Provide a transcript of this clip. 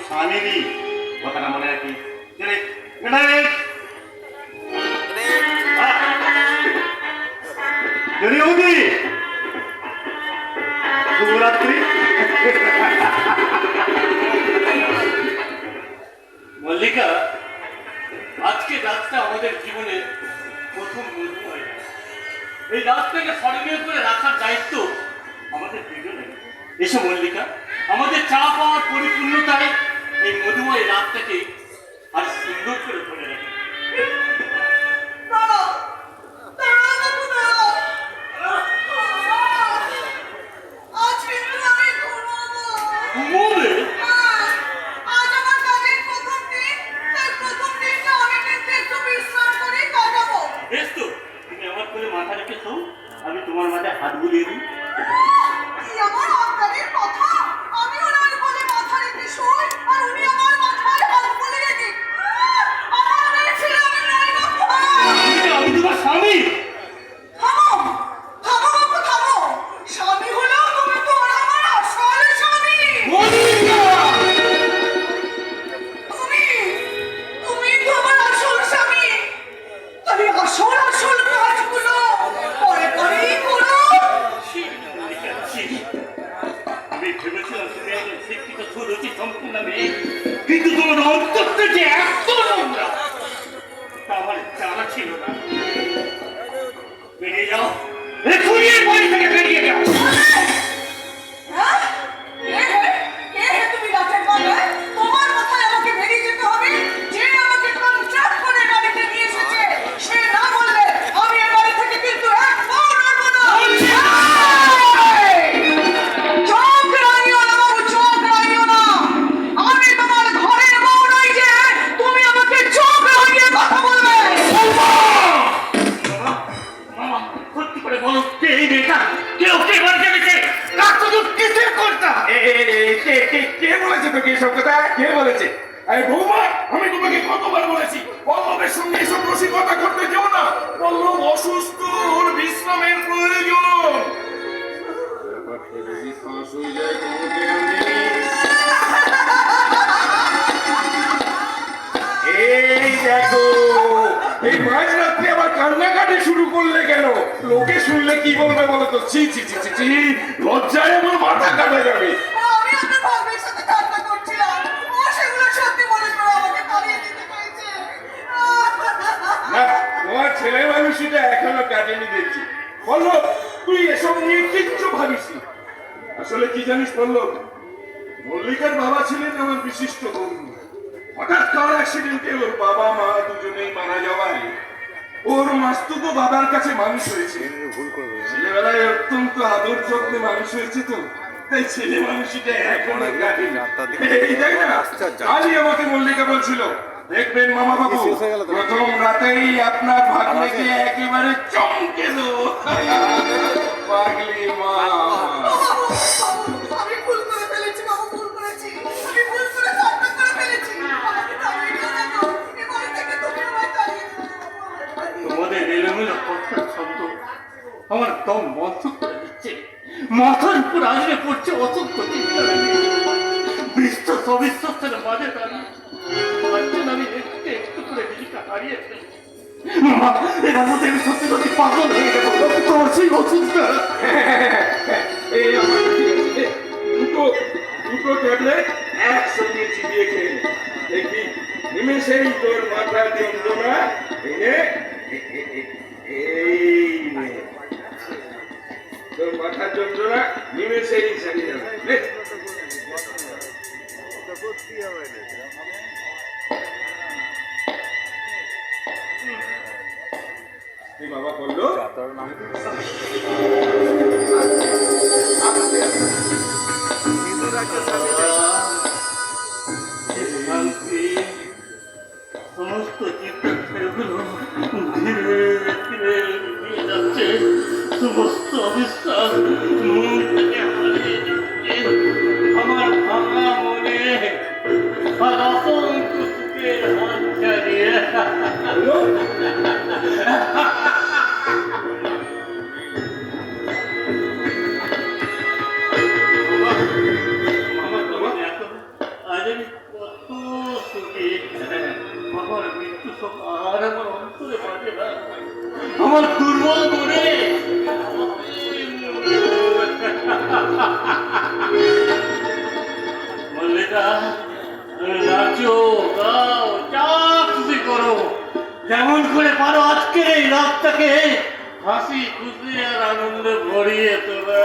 স্বামীরই কথাটা মনে রাখি। শুভরাত্রি। মল্লিকা, আজকে রাতটা আমাদের জীবনের প্রথম মধুময় রাত। এই রাতটাকে স্মরণীয় করে রাখার দায়িত্ব আমাদের দুজনের। এসো মল্লিকা, আমাদের চা পাওয়ার পরিপূর্ণতায় এই মধুময় রাতটাকে আর সুন্দর করে ধরে রাখি। মাথা রেখে শোও, আমি তোমার মাথায় হাত বুলিয়ে দিই। আমি তোমার স্বামী। কিন্তু তোমার অন্তরটা যে এত নোংরা তা আমার জানা ছিল না। বেরিয়ে যাও, এখনই এই বাড়ি থেকে বেরিয়ে যাও। আমি তোমাকে কতবার বলেছি পল্লবের সঙ্গে এসব রসিকতা করতে যেও না। পল্লব অসুস্থ, ওর বিশ্রামের প্রয়োজন। এই দেখো, এই মাঝরাত্রে আবার কান্নাকাটি শুরু করলে কেন? লোকে শুনলে কি বলবে বলো তো? ছি ছি ছি ছি ছি, লজ্জায় আমার মাথা কাটা যাবে। তোমার ছেলে মানুষটা এখনো কাটেনি দেখছি। পল্লব, তুই এসব নিয়ে কিচ্ছু ভাবিস না। আসলে কি জানিস পল্লব, মল্লিকার বাবা ছিলেন আমার বিশিষ্ট বন্ধু। হঠাৎ কার অ্যাক্সিডেন্টে ওর বাবা মা দুজনেই মারা যাওয়ায় ওর মাস্তুতো বাবার কাছে মানুষ হয়েছে। ছেলেবেলায় অত্যন্ত আদর যত্নে মানুষ হয়েছে, তো তাই ছেলে মানুষটা এখনো কাটেনি। এই দেখ না, আজই আমাকে মল্লিকা বলছিল, দেখবেন মামা বাবু, প্রথম রাতেই আপনার ভাগ্নেকে একেবারে চমকে দেবো। পাগলি মা। তোমাদের এলোমেলো কথার শব্দ আমার দম বন্ধ করে দিচ্ছে। মাথার উপর আসলে পড়ছে অসংখ্য চিন্তা। বিশ্বাস অবিশ্বাসের মাঝে দাঁড়িয়ে আমি একটু একটু করে নিজেকে হারিয়ে ফেলছি। এটার মধ্যে আমি সত্যি সত্যি পাগল হয়ে গেল। তোমার সেই ওষুধটা দুটো ট্যাবলেট একসঙ্গে চিবিয়ে খেয়ে দেখবি নিমেষেই তোর মাথার যন্ত্রণা এনে তোর মাথার যন্ত্রণা নিমেষেই সারিয়ে যাবে। বাবা বললো সমস্ত চিন্তা ছেলেগুলো ধীরে ধীরে নিয়ে যাচ্ছে। সমস্ত অবিশ্বাস মন থেকে হারিয়ে যাচ্ছে। আমার ভাঙা মনে আর অসংখ্য সুখের হাত ছাড়িয়ে আজ আমি আর আমার অন্তরে বাজে না, আমার দুর্বল করে মল্লিকা, নাচো গাও যা খুশি করো, যেমন করে পারো আজকের এই রাতটাকে হাসি খুশি আর আনন্দে ভরিয়ে তোলা।